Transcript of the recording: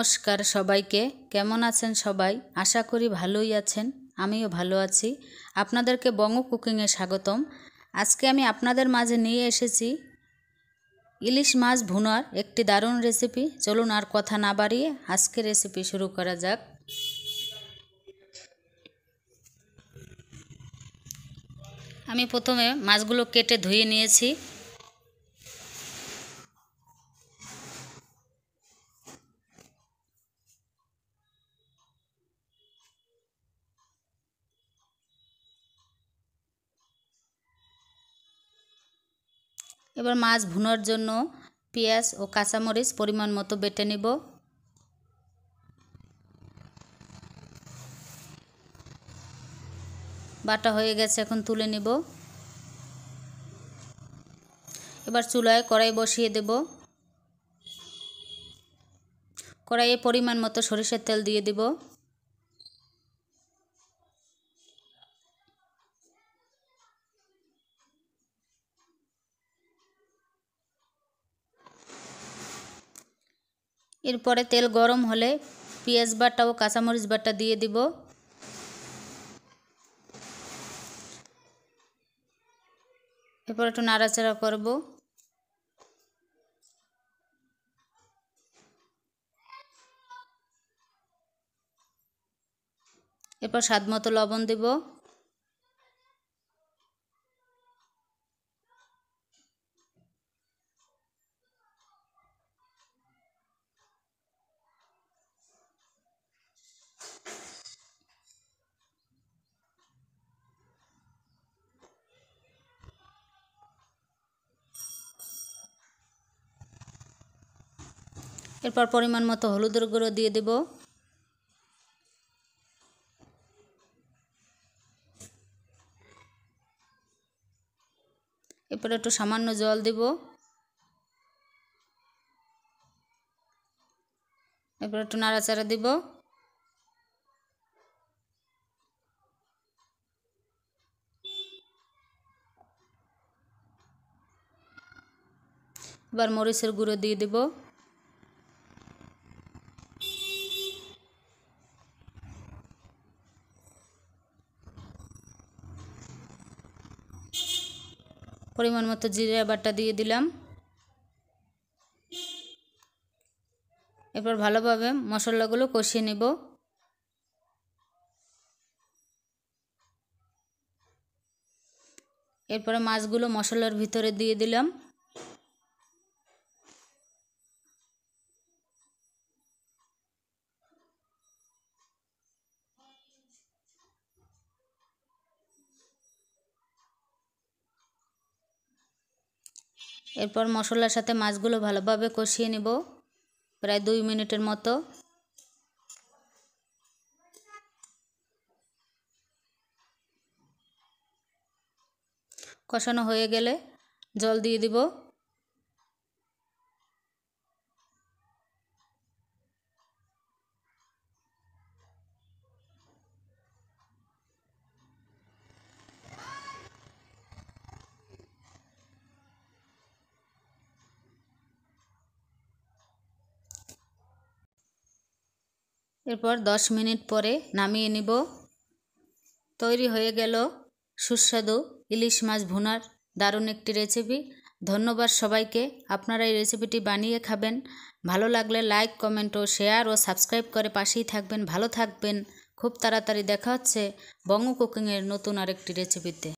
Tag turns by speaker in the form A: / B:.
A: नमस्कार सबाइके केमन आছেন सबाई आशा करी भालोई आছেন आमिও भालो आছি। आपनादेरके बंगो कुकिंगे स्वागतम। आजके आमी आपनादेर माझे निये एसेছি इलिश माछ भुनार एकटी दारुण रेसिपि। चलुन आर कथा ना बाड़िये आजके रेसिपि शुरू करा जाक। आमी प्रथमे माछगुलो केटे धुए निয়েছি। এবার মাছ ভুনার জন্য পেঁয়াজ ও কাঁচামরিচ পরিমাণ মতো বেটে নিব। বাটা হয়ে গেছে, এখন তুলে নিব। এবার চুলায় কড়াই বসিয়ে দেব। কড়াইয়ে পরিমাণ মতো সরিষার তেল দিয়ে দিব। এরপরে তেল গরম হলে পেঁয়াজ বাটা ও কাঁচামরিচ বাটা দিয়ে দিব। এরপর একটু নাড়াচাড়া করব। এরপর স্বাদমতো লবণ দিব। এরপর পরিমাণ মতো হলুদের গুঁড়ো দিয়ে দেব। এরপর একটু সামান্য জল দিব। এরপর একটু নাড়াচাড়া দিব। এবার মরিচের গুঁড়ো দিয়ে দিব। পরিমাণ মতো জিরা বাটা দিয়ে দিলাম। এরপর ভালোভাবে মশলাগুলো কষিয়ে নেব। এরপরে মাছগুলো মশলার ভিতরে দিয়ে দিলাম। এরপর মশলার সাথে মাছগুলো ভালোভাবে কষিয়ে নেব প্রায় 2 মিনিটের মতো। কষানো হয়ে গেলে জল দিয়ে দিব। এরপর 10 মিনিট পরে নামিয়ে নিব। তৈরি হয়ে গেল সুস্বাদু ইলিশ মাছ ভুনার দারুণ একটি রেসিপি। ধন্যবাদ সবাইকে। আপনারা এই রেসিপিটি বানিয়ে খাবেন। ভালো লাগলে লাইক, কমেন্ট ও শেয়ার ও সাবস্ক্রাইব করে পাশেই থাকবেন। ভালো থাকবেন। খুব তাড়াতাড়ি দেখা হচ্ছে বঙ্গ কুকিংয়ের নতুন আরেকটি রেসিপিতে।